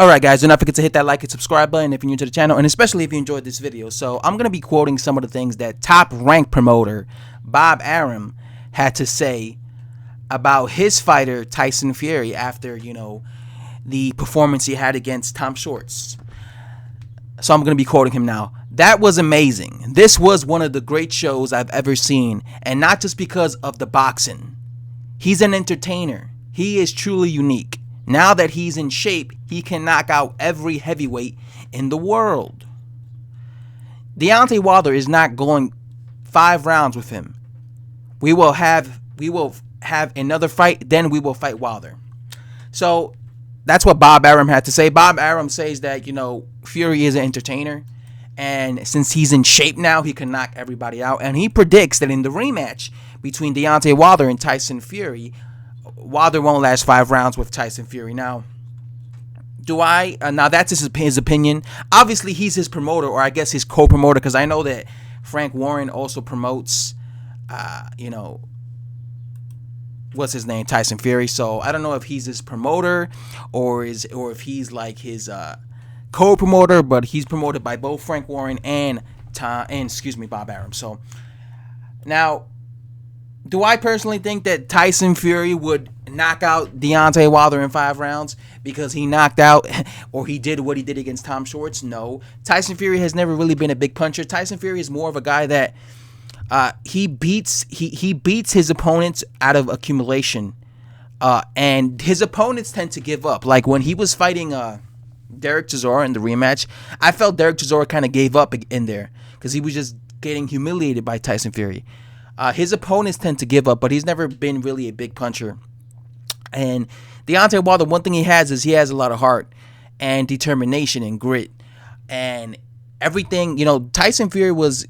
Alright guys, do not forget to hit that like and subscribe button if you're new to the channel, and especially if you enjoyed this video. So I'm going to be quoting some of the things that top ranked promoter Bob Arum had to say about his fighter Tyson Fury after, the performance he had against Tom Shorts. So I'm going to be quoting him now. That was amazing. This was one of the great shows I've ever seen, and not just because of the boxing. He's an entertainer. He is truly unique. Now that he's in shape, he can knock out every heavyweight in the world. Deontay Wilder is not going 5 rounds with him. We will have another fight, then we will fight Wilder. So that's what Bob Arum had to say. Bob Arum says that, Fury is an entertainer, and since he's in shape now, he can knock everybody out. And he predicts that in the rematch between Deontay Wilder and Tyson Fury, Wilder won't last 5 rounds with Tyson Fury. Now, now that's his opinion. Obviously, he's his promoter, or I guess his co-promoter, because I know that Frank Warren also promotes, what's his name, Tyson Fury. So I don't know if he's his promoter or if he's like his co-promoter, but he's promoted by both Frank Warren and Bob Arum. So now, do I personally think that Tyson Fury would knock out Deontay Wilder in 5 rounds because he knocked out or he did what he did against Tom Shorts? No. Tyson Fury has never really been a big puncher. Tyson Fury is more of a guy that he beats his opponents out of accumulation, and his opponents tend to give up. Like when he was fighting Derek Chisora in the rematch, I felt Derek Chisora kind of gave up in there because he was just getting humiliated by Tyson Fury. His opponents tend to give up, but he's never been really a big puncher. And Deontay Wilder, one thing he has is he has a lot of heart and determination and grit. And everything, Tyson Fury was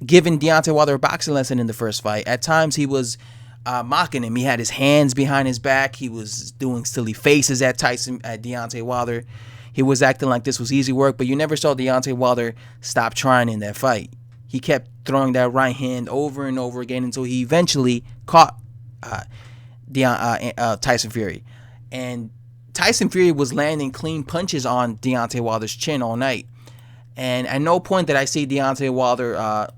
giving Deontay Wilder a boxing lesson in the first fight. At times, he was mocking him. He had his hands behind his back. He was doing silly faces at Deontay Wilder. He was acting like this was easy work, but you never saw Deontay Wilder stop trying in that fight. He kept throwing that right hand over and over again until he eventually caught Tyson Fury. And Tyson Fury was landing clean punches on Deontay Wilder's chin all night. And at no point did I see Deontay Wilder,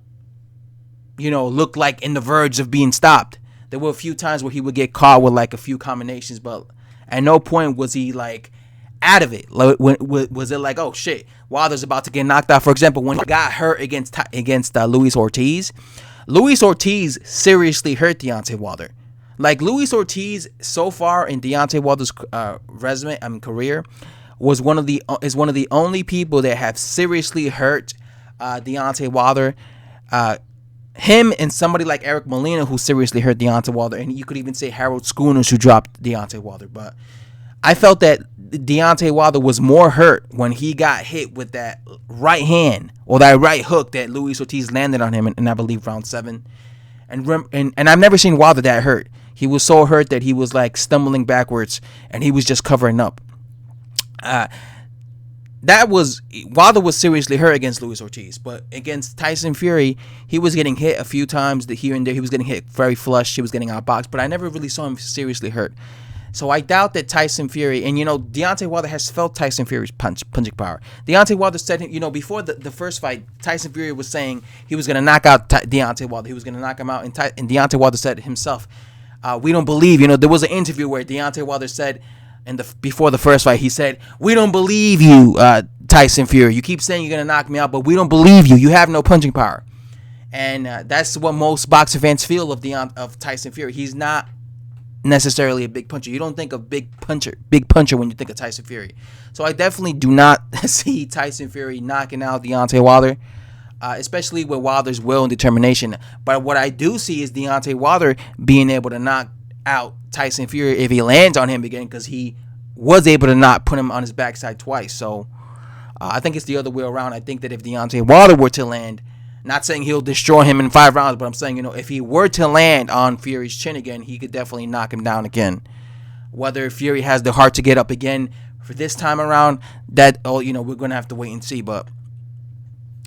look like in the verge of being stopped. There were a few times where he would get caught with like a few combinations, but at no point was he like out of it. Like, was it like, oh shit, Wilder's about to get knocked out? For example, when he got hurt against Luis Ortiz, Luis Ortiz seriously hurt Deontay Wilder. Like Luis Ortiz, so far in Deontay Wilder's career, is one of the only people that have seriously hurt Deontay Wilder. Him and somebody like Eric Molina, who seriously hurt Deontay Wilder, and you could even say Harold Schooners, who dropped Deontay Wilder. But I felt that Deontay Wilder was more hurt when he got hit with that right hand or that right hook that Luis Ortiz landed on him in I believe round 7. And I've never seen Wilder that hurt. He was so hurt that he was like stumbling backwards and he was just covering up. Wilder was seriously hurt against Luis Ortiz, but against Tyson Fury, he was getting hit a few times here and there. He was getting hit very flush. He was getting outboxed, but I never really saw him seriously hurt. So I doubt that Tyson Fury, and Deontay Wilder has felt Tyson Fury's punching power. Deontay Wilder said, before the first fight, Tyson Fury was saying he was going to knock out Deontay Wilder. He was going to knock him out, and Deontay Wilder said himself, we don't believe, there was an interview where Deontay Wilder said, before the first fight, he said, we don't believe you, Tyson Fury. You keep saying you're going to knock me out, but we don't believe you. You have no punching power. And that's what most boxer fans feel of Tyson Fury. He's not necessarily a big puncher. You don't think of big puncher when you think of Tyson Fury. So I definitely do not see Tyson Fury knocking out Deontay Wilder, especially with Wilder's will and determination. But what I do see is Deontay Wilder being able to knock out Tyson Fury if he lands on him again, because he was able to not put him on his backside twice. So I think it's the other way around. I think that if Deontay Wilder were to land, not saying he'll destroy him in 5 rounds, but I'm saying, if he were to land on Fury's chin again, he could definitely knock him down again. Whether Fury has the heart to get up again for this time around, we're going to have to wait and see. But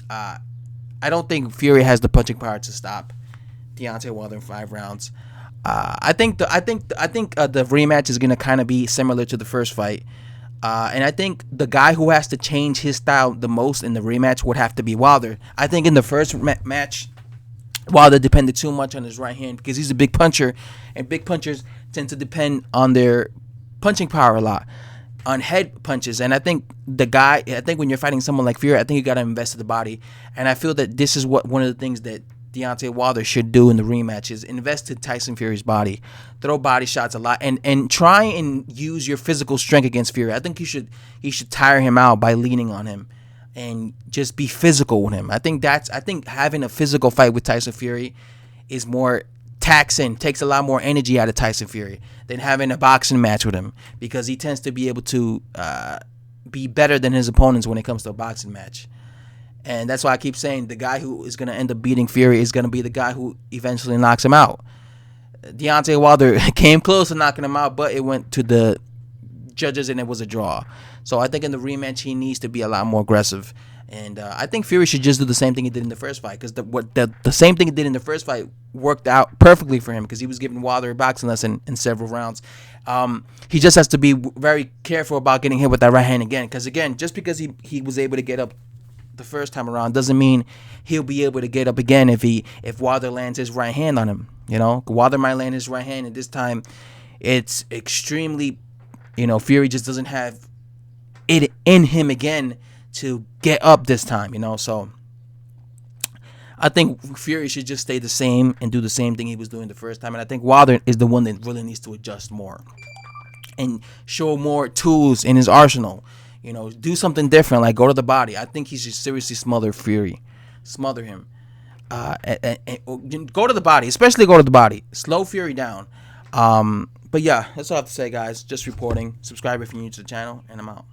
I don't think Fury has the punching power to stop Deontay Wilder in 5 rounds. I think the rematch is going to kind of be similar to the first fight. And I think the guy who has to change his style the most in the rematch would have to be Wilder. I think in the first match, Wilder depended too much on his right hand because he's a big puncher, and big punchers tend to depend on their punching power a lot, on head punches. And I think when you're fighting someone like Fury, I think you got to invest in the body. And I feel that this is one of the things that Deontay Wilder should do in the rematch is invest in Tyson Fury's body, throw body shots a lot, and try and use your physical strength against Fury. I think he should tire him out by leaning on him and just be physical with him. I think having a physical fight with Tyson Fury is more taxing, takes a lot more energy out of Tyson Fury than having a boxing match with him, because he tends to be able to be better than his opponents when it comes to a boxing match. And that's why I keep saying the guy who is going to end up beating Fury is going to be the guy who eventually knocks him out. Deontay Wilder came close to knocking him out, but it went to the judges and it was a draw. So I think in the rematch he needs to be a lot more aggressive. And I think Fury should just do the same thing he did in the first fight, because the same thing he did in the first fight worked out perfectly for him, because he was giving Wilder a boxing lesson in several rounds. He just has to be very careful about getting hit with that right hand again, because again, just because he was able to get up the first time around doesn't mean he'll be able to get up again if Wilder lands his right hand on him. Wilder might land his right hand, and this time it's extremely, Fury just doesn't have it in him again to get up this time. So I think Fury should just stay the same and do the same thing he was doing the first time, and I think Wilder is the one that really needs to adjust more and show more tools in his arsenal. Do something different, like go to the body. I think he should seriously smother Fury. Smother him. And go to the body, especially go to the body. Slow Fury down. But yeah, that's all I have to say, guys. Just reporting. Subscribe if you're new to the channel, and I'm out.